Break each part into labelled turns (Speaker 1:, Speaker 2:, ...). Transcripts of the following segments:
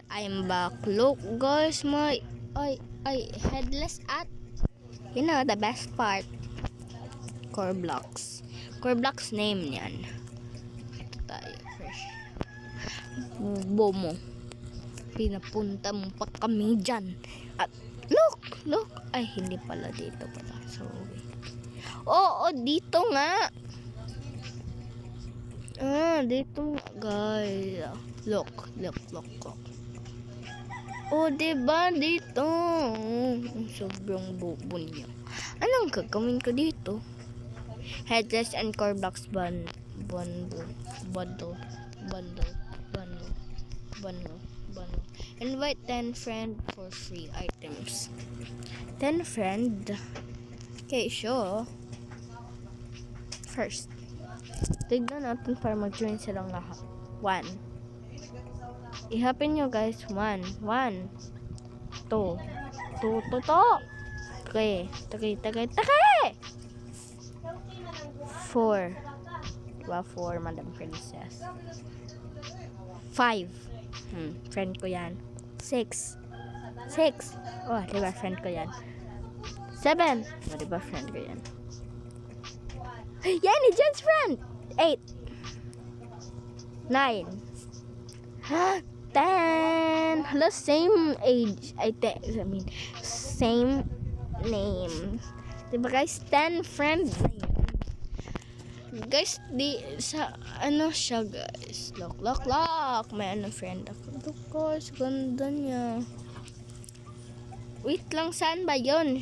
Speaker 1: I'm back. Look guys, my I headless at the best part. Coreblocks. Coreblocks name niyan. Ito tayo fresh. Bomo. Pinapunta mo pa kami dyan. At look. Ay, hindi pala dito pala. Sorry. Oo, dito nga. Dito nga, guys. Look. Oh, diba? Dito. Sobrang bobo niya. Anong gagawin ko dito? Headless and Coreblocks bundle. Invite 10 friend for free items. 10 friend. Okay, sure. First, tignan natin para mag-join silang lahat. 1. I-happen nyo guys. 1. 2. 3. 4. Diba 4, Madam Princess. 5. Friend ko yan. 6. Oh, diba friend ko yan. 7. Oh, diba friend ko yan. Yan, ni Jen's friend. 8. 9. 10. Hello, same age. Same name. Diba guys, 10 friends na yun. Guys, ano siya guys. Lock. May friend ako. Look guys, ganda niya. Wait lang, saan ba yun?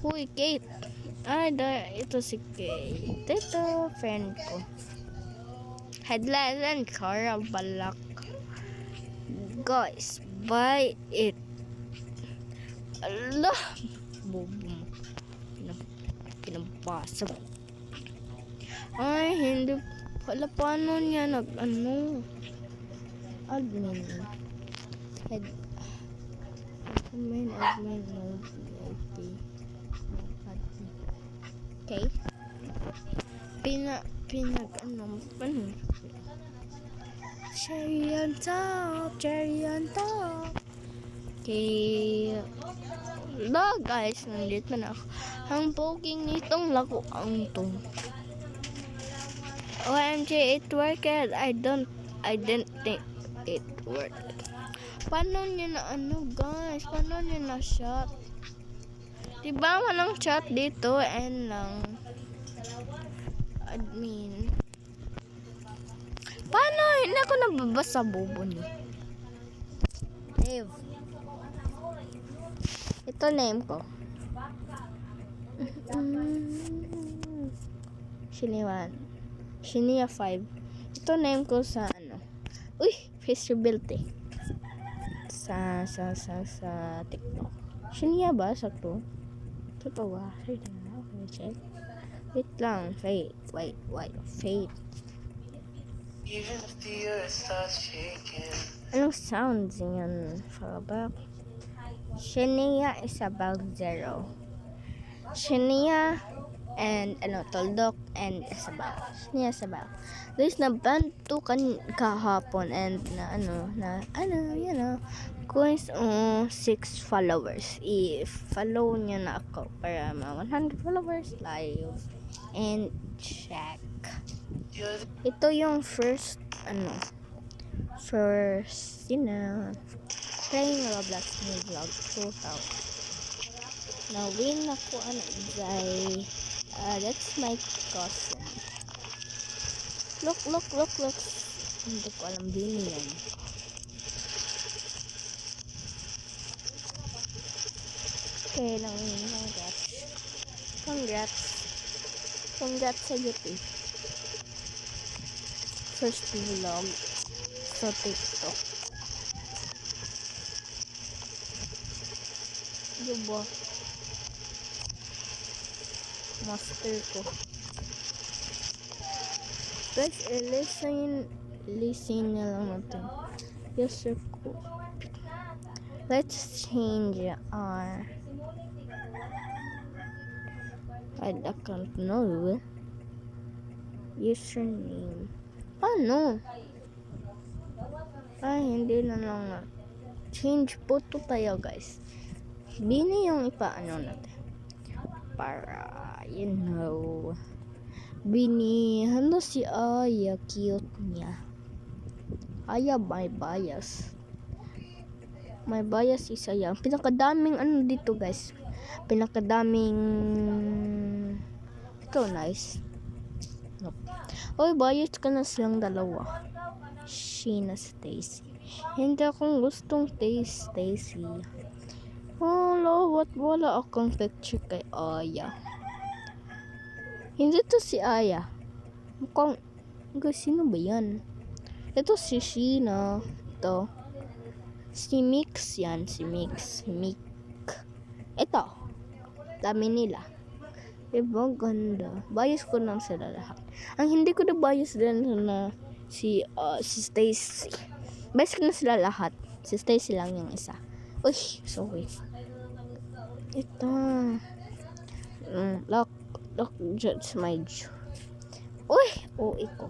Speaker 1: Uy, Kate. Ito si Kate. Ito, friend ko. Headless and Coreblocks. Guys, buy it. Allah. Bobo. Pinabasa. Ay, hindi pala. Paano niya admin. Admin. Okay. Cherry on top. Okay. Guys, nandito na ako. Ang poking nitong lakuang to. OMG, it worked. I didn't think it worked. Paano niya na guys? Paano niya na shot? Diba walang chat dito and lang admin. Paano? Hindi ako nababasa bobo niya. Dave. Ito name ko. Shinia 5. Ito name ko sa Uy, feasibility. Sa TikTok. Shinia ba? Sakto? Totoo ba? Okay, check. Wait lang. Wait. Fate.
Speaker 2: Even if the earth starts shaking.
Speaker 1: Anong sounds yan? Fallback. Shinia is about 0. Shinia and Toldok and Isabel. Shinia Isabel. Guys, nabanto kahapon and coins 6 followers. I-follow niya na ako para 100 followers live and check. Ito yung first playing Roblox new vlog 2000. Na-win ako that's my cousin. Look. Hindi ko alam din yan. Okay lang yun. Congrats sa GP. First vlog sa TikTok. Diba? Master ko. Guys, listen na lang natin. Yes, sir ko. Let's change our I don't know username. Paano? Ay, hindi na lang na. Change photo tayo, guys. Bini yung ipaano natin. Para, you know. Bini, ano si Aya? Cute niya. Aya, my bias. My bias is Aya. Pinakadaming ano dito, guys. Pinakadaming... Ito, nice. Nope. Oy, bias ka na silang dalawa. Sheena, Stacy. Hindi akong gustong Stacy. Wala akong picture kay Aya. Hindi to si Aya. Mukhang, sino ba yan? Ito si Sheena. Ito. Si Mix yan. Si Mix. Ito. Dami nila. Diba ganda? Bias ko lang sila lahat. Ang hindi ko na bias din na si Stacy. Bias ko na sila lahat. Si Stacy lang yung isa. Uy, sorry. Ito. Look, that's my Uy, iko.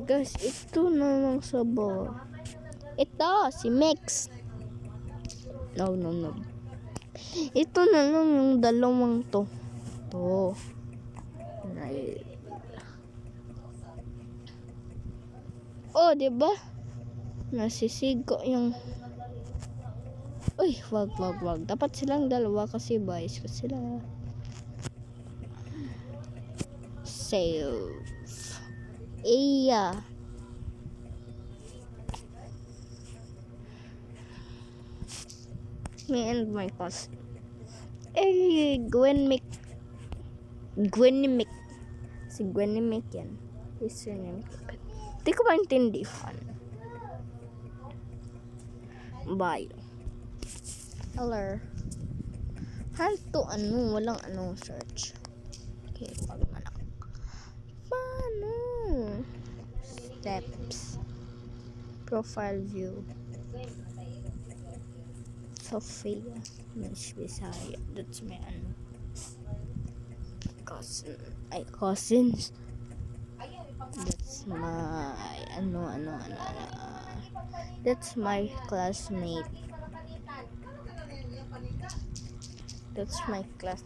Speaker 1: Guys, ito na lang sa ball. Ito, si Mix. No. Ito na lang yung dalawang to. Oh, diba? Nasisigo yung... Uy, wag. Dapat silang dalawa kasi bias ko sila. Save. Iya. Me and my cousin. Gwen Mick. Si Gwen Mick yan. Is your name. Di ko maintindihan. Bye. Hello. Hanto walang search. Okay, wag na lang. Paano? Steps. Profile view. Sophia. Miss Bisaya. That's my cousins. That's my That's my classmate. That's my class.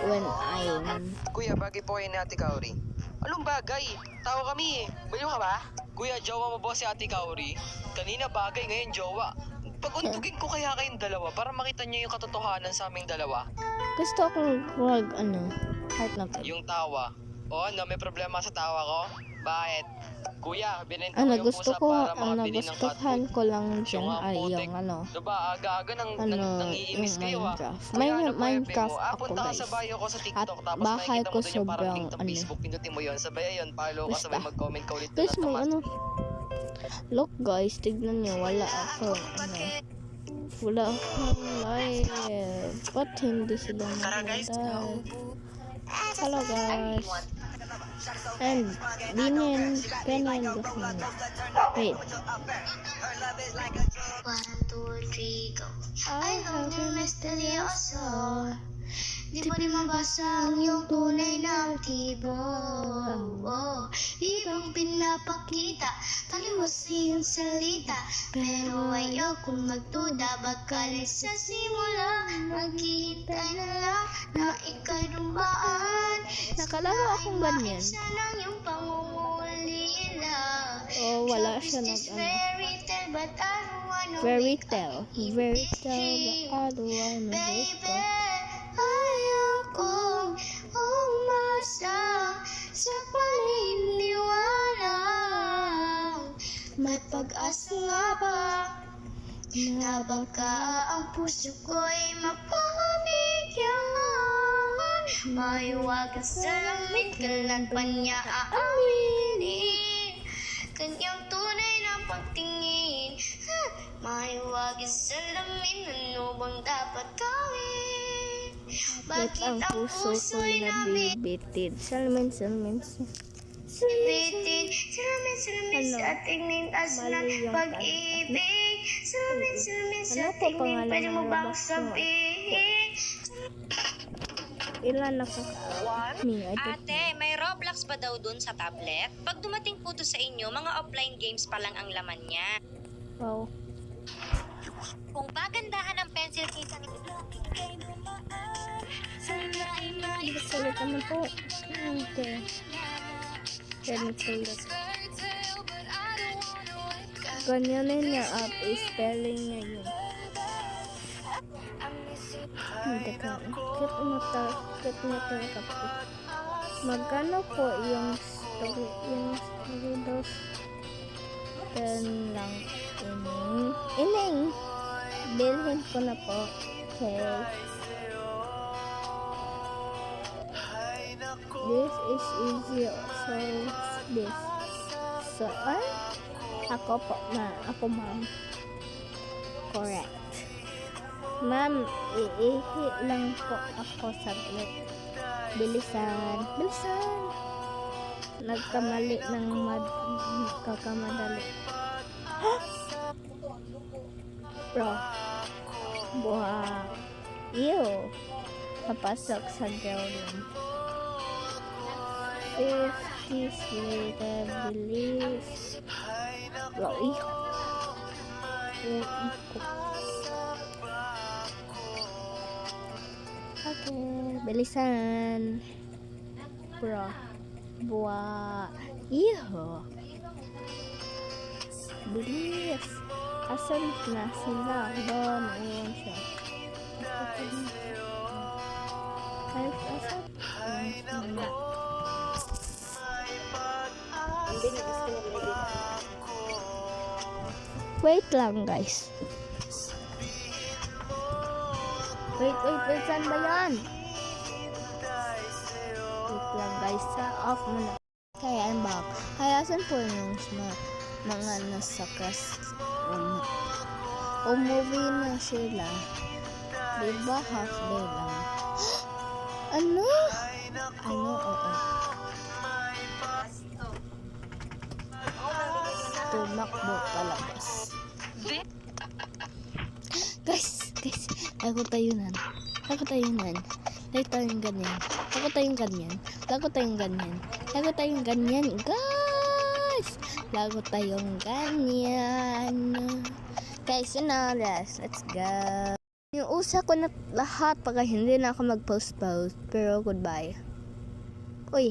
Speaker 1: When I'm...
Speaker 3: Kuya, bagay po kayo ni Ate Kaori. Anong bagay? Tao kami eh. Baliw ka ba? Kuya, jowa mo ba si Ate Kaori? Kanina bagay, ngayon jowa. Pag-untugin ko kaya kayong dalawa para makita niyo yung katotohanan sa aming dalawa.
Speaker 1: Gusto akong heart na to.
Speaker 3: Yung tawa. O ano, may problema sa tawa ko? Bakit? Kuya, binenta ko yung pusa para makabili ng cat
Speaker 1: nagustuhan
Speaker 3: food.
Speaker 1: ko lang dyan ay
Speaker 3: putik.
Speaker 1: yung
Speaker 3: Diba, aga-aga nangiimis
Speaker 1: yung
Speaker 3: kayo ah.
Speaker 1: Minecraft.
Speaker 3: Kuya, ano po
Speaker 1: Minecraft
Speaker 3: mo?
Speaker 1: ako,
Speaker 3: Punta ka
Speaker 1: guys.
Speaker 3: sa bio ko sa TikTok,
Speaker 1: At
Speaker 3: tapos
Speaker 1: bahay
Speaker 3: makikita
Speaker 1: ko
Speaker 3: mo dun yung parang link
Speaker 1: sobrang,
Speaker 3: ng Facebook, pindutin mo yun. Sabay yun, follow ka,
Speaker 1: Basta.
Speaker 3: sabay mag-comment ka ulit
Speaker 1: Guys,
Speaker 3: doon at
Speaker 1: look guys, tignan nyo, wala akong live. Ba't hindi sila nag-live? Hello guys. And Binin, Penen, wait.
Speaker 4: 1, 2, 3, go. I love you misteryoso. Di mo rin mabasa ang iyong tunay na motibo. Ibang pinapakita, taliwas iyong salita. Pero ayokong magduda, baka sa simula magkita na lang na ika'y dumaan.
Speaker 1: Nakalaro akong ganyan.
Speaker 4: Sa lang yung pangungulila.
Speaker 1: Oh, wala siya
Speaker 4: Fairy tale, but I don't wanna
Speaker 1: Fairy
Speaker 4: wake up
Speaker 1: tale,
Speaker 4: in
Speaker 1: but
Speaker 4: this dream.
Speaker 1: I don't wanna wake
Speaker 4: Baby,
Speaker 1: up.
Speaker 4: ayokong umasa sa paniniwala. May pag-asa nga ba na baka ang puso ko'y mapabigyan? Mahiwagan sa langit, kailan pa niya aaminin kanyang tunay na pagtingin. Mahiwagan sa lamin, ano bang dapat gawin?
Speaker 1: Ba't ang puso ko'y nabibitid? Salamin.
Speaker 4: Bitin, salamin sa tingin as ng
Speaker 1: Mali yung
Speaker 4: pag-ibig. Salamin sa
Speaker 1: Ano po
Speaker 4: tingin,
Speaker 1: pangalan
Speaker 4: pwede mo
Speaker 1: ng
Speaker 4: bang
Speaker 1: labas mo?
Speaker 4: sabihin?
Speaker 1: Ilan ako? Me, I don't
Speaker 5: Ate, may Roblox games pa daw dun sa tablet? Pag dumating po to sa inyo, mga offline games pa lang ang laman niya.
Speaker 1: Wow.
Speaker 5: Kung pagandahan ang pencil case ang
Speaker 1: Salit naman po. Okay. Ganito ulit. Ganyan na niya up. Spelling niya yun. Hindi ka. Kit na talaga po. Magkano po yung story daw? 10 lang. Ining. Bilhin ko na po. Okay. This is easy. So, this. So, ako po, ako ma'am. Correct. Ma'am, iihi lang po ako saglit. Bilisan. Nagkamali ng nagkakamadali. Bro. Buha. Ew. Papasok sa girl room. 50 sweeter bilis. Bro, Okay, bilisan. Bro. Buha. Ew. Bilis. Asan na sila? Doon. Ayun siya. Asan? Wala. Wait lang, guys. Wait. Saan ba yan? Wait lang, guys. Off mo na. Okay, I'm back. Kaya saan po yung mga nasa classroom? Umuwi na sila. Diba half day lang? Ano? Oo. Tumakbo palabas. Guys. Lago tayo nan. Lago tayong ganyan. Guys! Lago tayong ganyan. Guys, let's go. Yung usa ko na lahat pagka hindi na ako mag-post. Pero goodbye. Uy.